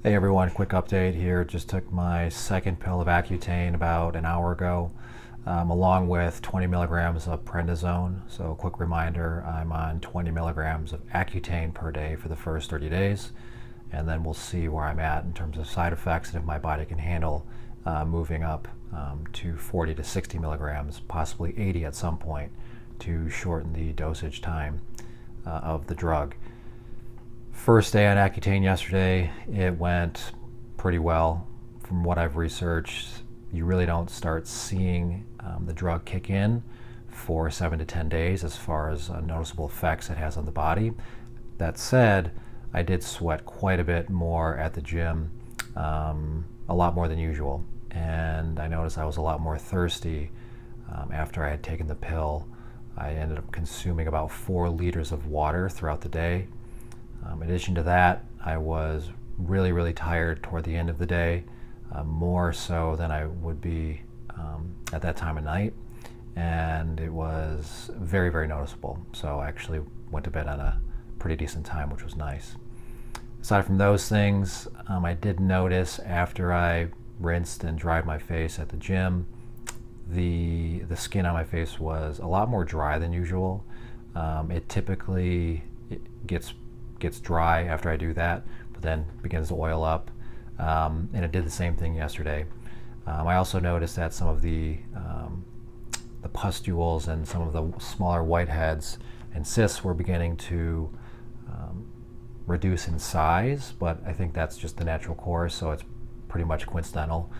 Hey everyone, quick update here. Just took my second pill of Accutane about an hour ago, along with 20 milligrams of prednisone. So, quick reminder, I'm on 20 milligrams of Accutane per day for the first 30 days, and then we'll see where I'm at in terms of side effects and if my body can handle moving up to 40 to 60 milligrams, possibly 80 at some point, to shorten the dosage time of the drug. First day on Accutane yesterday, it went pretty well. From what I've researched, you really don't start seeing the drug kick in for 7 to 10 days as far as noticeable effects it has on the body. That said, I did sweat quite a bit more at the gym, a lot more than usual. And I noticed I was a lot more thirsty after I had taken the pill. I ended up consuming about 4 liters of water throughout the day. In addition to that, I was really tired toward the end of the day, more so than I would be at that time of night, and it was very noticeable. So I actually went to bed on a pretty decent time, which was nice. Aside from those things, I did notice after I rinsed and dried my face at the gym, the skin on my face was a lot more dry than usual. It typically gets dry after I do that, but then begins to oil up. And it did the same thing yesterday. I also noticed that some of the pustules and some of the smaller whiteheads and cysts were beginning to reduce in size, but I think that's just the natural course, so it's pretty much coincidental.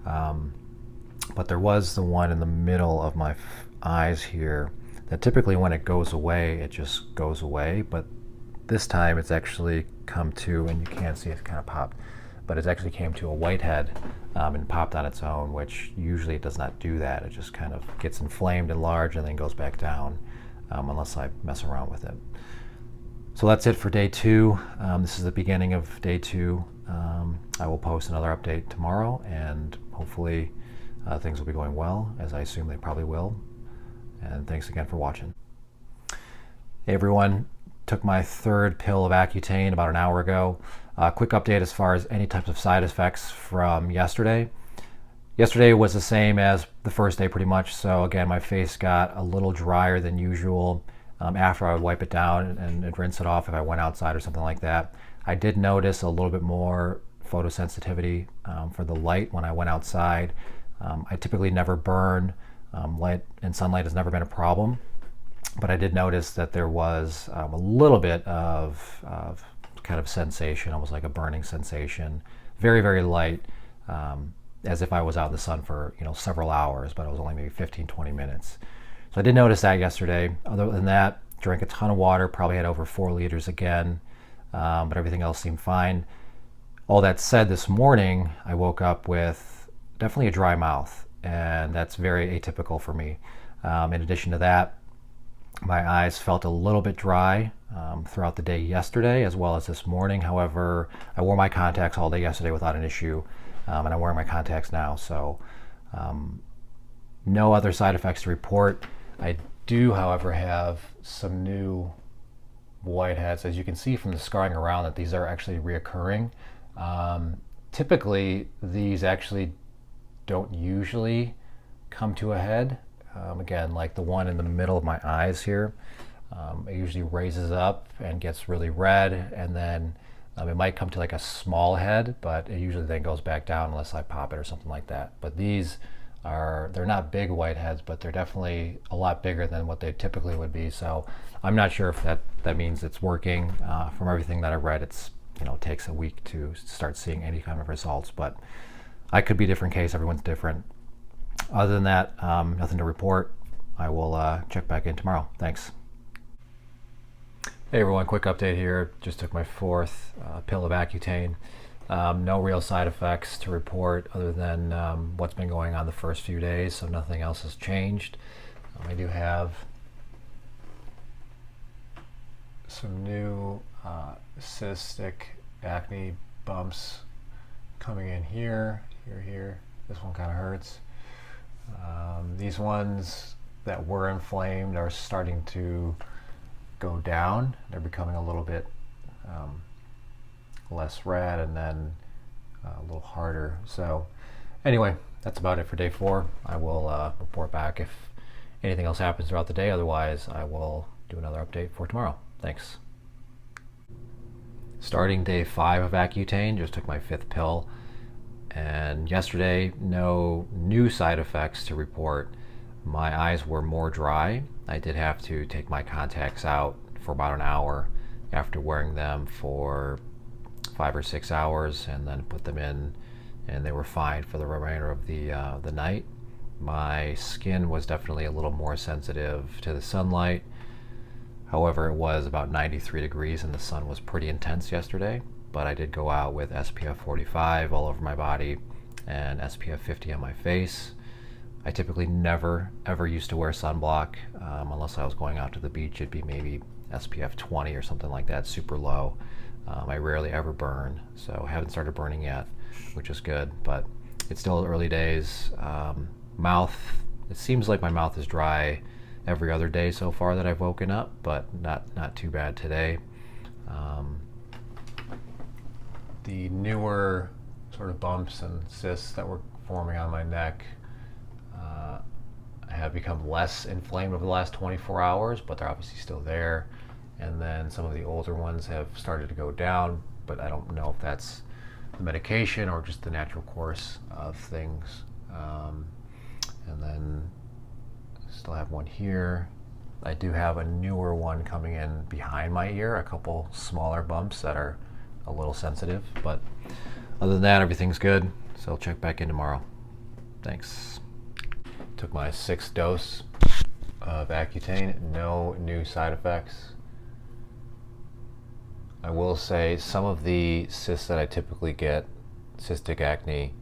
But there was the one in the middle of my eyes here that typically when it goes away, it just goes away, but this time it's actually come to, and you can't see it kind of popped, but it actually came to a whitehead and popped on its own, which usually it does not do that. It just kind of gets inflamed and large and then goes back down unless I mess around with it. So that's it for day 2. This is the beginning of day 2. I will post another update tomorrow, and hopefully things will be going well, as I assume they probably will. And thanks again for watching. Hey everyone. Took my third pill of Accutane about an hour ago. Quick update as far as any types of side effects from yesterday. Yesterday was the same as the first day pretty much, so again my face got a little drier than usual after I would wipe it down and rinse it off if I went outside or something like that. I did notice a little bit more photosensitivity for the light when I went outside. I typically never burn. Light and sunlight has never been a problem. But I did notice that there was a little bit of kind of sensation, almost like a burning sensation, very light, as if I was out in the sun for several hours, but it was only maybe 15-20 minutes. So I did notice that yesterday. Other than that, drank a ton of water, probably had over 4 liters again, but everything else seemed fine. All that said, this morning I woke up with definitely a dry mouth, and that's very atypical for me. In addition to that, my eyes felt a little bit dry throughout the day yesterday as well as this morning. However, I wore my contacts all day yesterday without an issue, and I'm wearing my contacts now, so no other side effects to report. I do, however, have some new whiteheads. As you can see from the scarring around, that these are actually reoccurring. Typically, these actually don't usually come to a head. Again, like the one in the middle of my eyes here, it usually raises up and gets really red, and then it might come to like a small head, but it usually then goes back down unless I pop it or something like that. But these they're not big whiteheads, but they're definitely a lot bigger than what they typically would be. So I'm not sure if that means it's working. From everything that I read, it takes a week to start seeing any kind of results, but I could be a different case. Everyone's different. Other than that, nothing to report. I will check back in tomorrow. Thanks. Hey everyone, quick update here. Just took my 4th pill of Accutane. No real side effects to report other than what's been going on the first few days, so nothing else has changed. I do have some new cystic acne bumps coming in here. This one kind of hurts. These ones that were inflamed are starting to go down. They're becoming a little bit less red, and then a little harder. So anyway, that's about it for day 4. I will report back if anything else happens throughout the day. Otherwise, I will do another update for tomorrow. Thanks. Starting day 5 of Accutane, just took my 5th pill. And yesterday, no new side effects to report. My eyes were more dry. I did have to take my contacts out for about an hour after wearing them for 5 or 6 hours, and then put them in, and they were fine for the remainder of the night. My skin was definitely a little more sensitive to the sunlight. However, it was about 93 degrees and the sun was pretty intense yesterday, but I did go out with SPF 45 all over my body and SPF 50 on my face. I typically never ever used to wear sunblock unless I was going out to the beach. It'd be maybe SPF 20 or something like that, super low. I rarely ever burn, so I haven't started burning yet, which is good, but it's still early days. Mouth, it seems like my mouth is dry every other day so far that I've woken up, but not too bad today. The newer sort of bumps and cysts that were forming on my neck have become less inflamed over the last 24 hours, but they're obviously still there. And then some of the older ones have started to go down, but I don't know if that's the medication or just the natural course of things. And then still have one here. I do have a newer one coming in behind my ear, a couple smaller bumps that are a little sensitive, but other than that, everything's good. So I'll check back in tomorrow. Thanks. Took my 6th dose of Accutane, no new side effects. I will say some of the cysts that I typically get, cystic acne,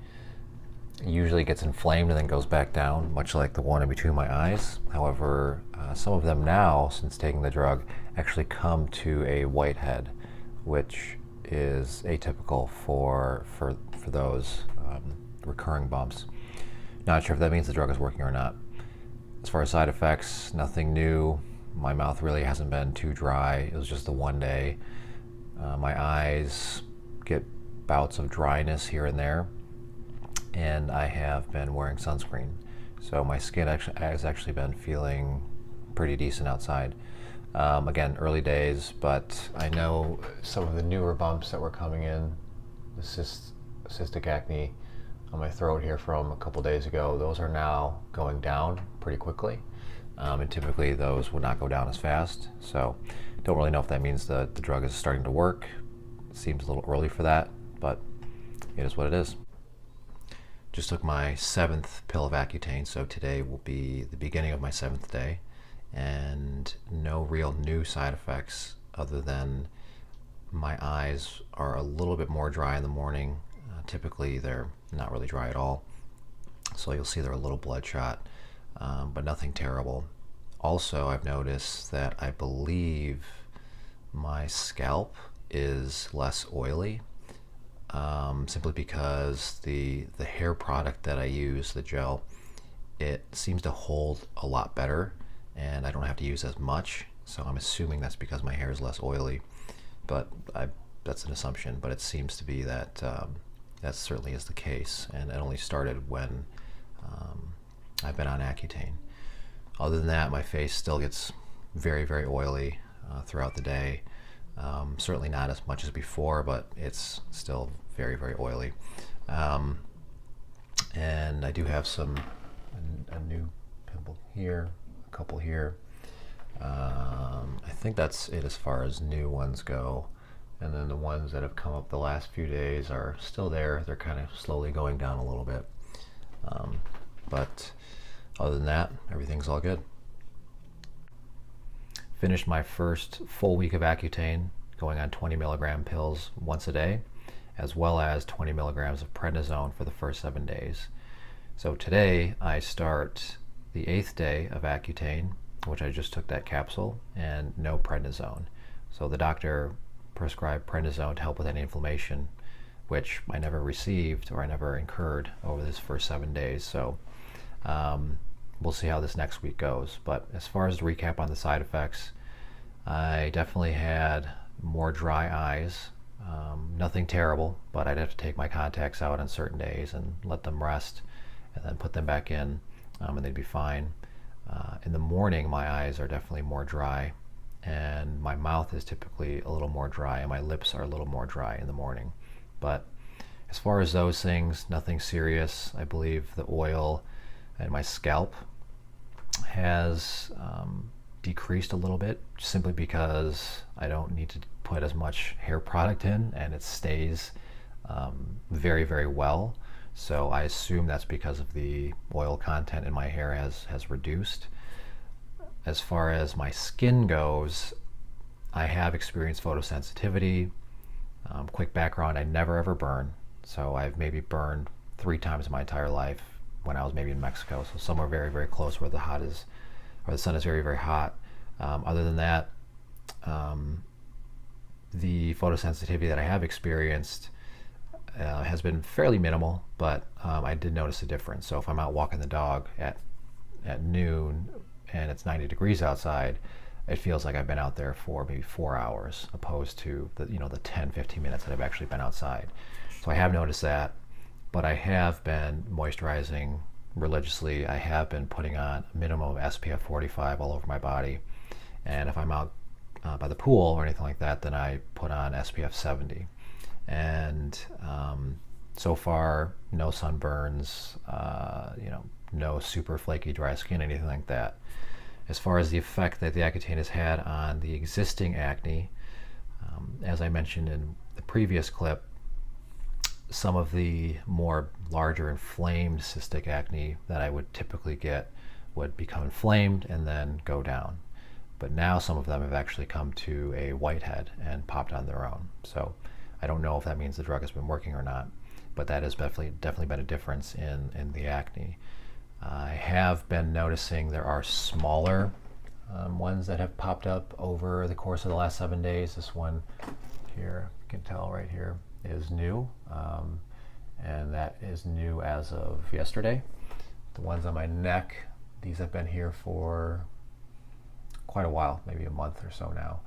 usually gets inflamed and then goes back down, much like the one in between my eyes. However, some of them now, since taking the drug, actually come to a whitehead, which is atypical for those recurring bumps. Not sure if that means the drug is working or not. As far as side effects, nothing new. My mouth really hasn't been too dry. It was just the one day. My eyes get bouts of dryness here and there, and I have been wearing sunscreen. So my skin has actually been feeling pretty decent outside. Again, early days, but I know some of the newer bumps that were coming in, the cystic acne on my throat here from a couple days ago, those are now going down pretty quickly. And typically those would not go down as fast. So don't really know if that means that the drug is starting to work. It seems a little early for that, but it is what it is. Just took my 7th pill of Accutane, so today will be the beginning of my 7th day, and no real new side effects other than my eyes are a little bit more dry in the morning. Typically they're not really dry at all, so you'll see they're a little bloodshot, but nothing terrible. Also, I've noticed that I believe my scalp is less oily, simply because the hair product that I use, the gel, it seems to hold a lot better and I don't have to use as much, so I'm assuming that's because my hair is less oily, but that's an assumption, but it seems to be that that certainly is the case, and it only started when I've been on Accutane. Other than that, my face still gets very, very oily throughout the day. Certainly not as much as before, but it's still very, very oily. And I do have a new pimple here, a couple here. I think that's it as far as new ones go. And then the ones that have come up the last few days are still there. They're kind of slowly going down a little bit. But other than that, everything's all good. Finished my first full week of Accutane, going on 20 milligram pills once a day, as well as 20 milligrams of prednisone for the first 7 days. So today I start the 8th day of Accutane, which I just took that capsule, and no prednisone. So the doctor prescribed prednisone to help with any inflammation, which I never received or I never incurred over this first 7 days. So we'll see how this next week goes. But as far as the recap on the side effects, I definitely had more dry eyes Nothing terrible, but I'd have to take my contacts out on certain days and let them rest and then put them back in, and they'd be fine. In the morning, my eyes are definitely more dry, and my mouth is typically a little more dry, and my lips are a little more dry in the morning. But as far as those things, nothing serious. I believe the oil and my scalp has decreased a little bit simply because I don't need to put as much hair product in, and it stays very, very well. So I assume that's because of the oil content in my hair has reduced. As far as my skin goes, I have experienced photosensitivity. Quick background, I never ever burn. So I've maybe burned 3 times in my entire life when I was maybe in Mexico. So somewhere very, very close where the sun is very, very hot. Other than that, the photosensitivity that I have experienced has been fairly minimal, but I did notice a difference. So if I'm out walking the dog at noon and it's 90 degrees outside, it feels like I've been out there for maybe 4 hours opposed to the 10-15 minutes that I've actually been outside. So I have noticed that, but I have been moisturizing religiously. I have been putting on a minimum of SPF 45 all over my body, and if I'm out by the pool or anything like that, then I put on SPF 70. And so far, no sunburns, no super flaky dry skin, anything like that. As far as the effect that the Accutane has had on the existing acne, as I mentioned in the previous clip, some of the more larger inflamed cystic acne that I would typically get would become inflamed and then go down. But now some of them have actually come to a whitehead and popped on their own. So I don't know if that means the drug has been working or not, but that has definitely been a difference in the acne. I have been noticing there are smaller ones that have popped up over the course of the last 7 days. This one here, you can tell right here, is new, and that is new as of yesterday. The ones on my neck, these have been here for quite a while, maybe a month or so now,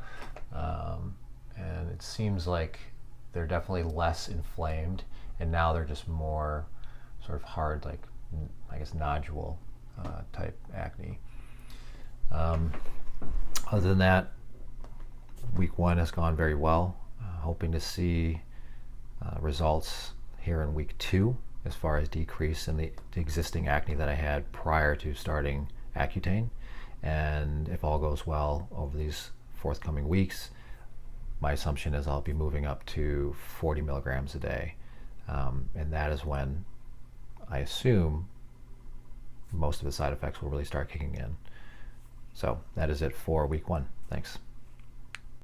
and it seems like they're definitely less inflamed, and now they're just more sort of hard, like I guess nodule type acne. Other than that, week 1 has gone very well. Hoping to see results here in week 2 as far as decrease in the existing acne that I had prior to starting Accutane. And if all goes well over these forthcoming weeks, my assumption is I'll be moving up to 40 milligrams a day. And that is when I assume most of the side effects will really start kicking in. So that is it for week 1. Thanks.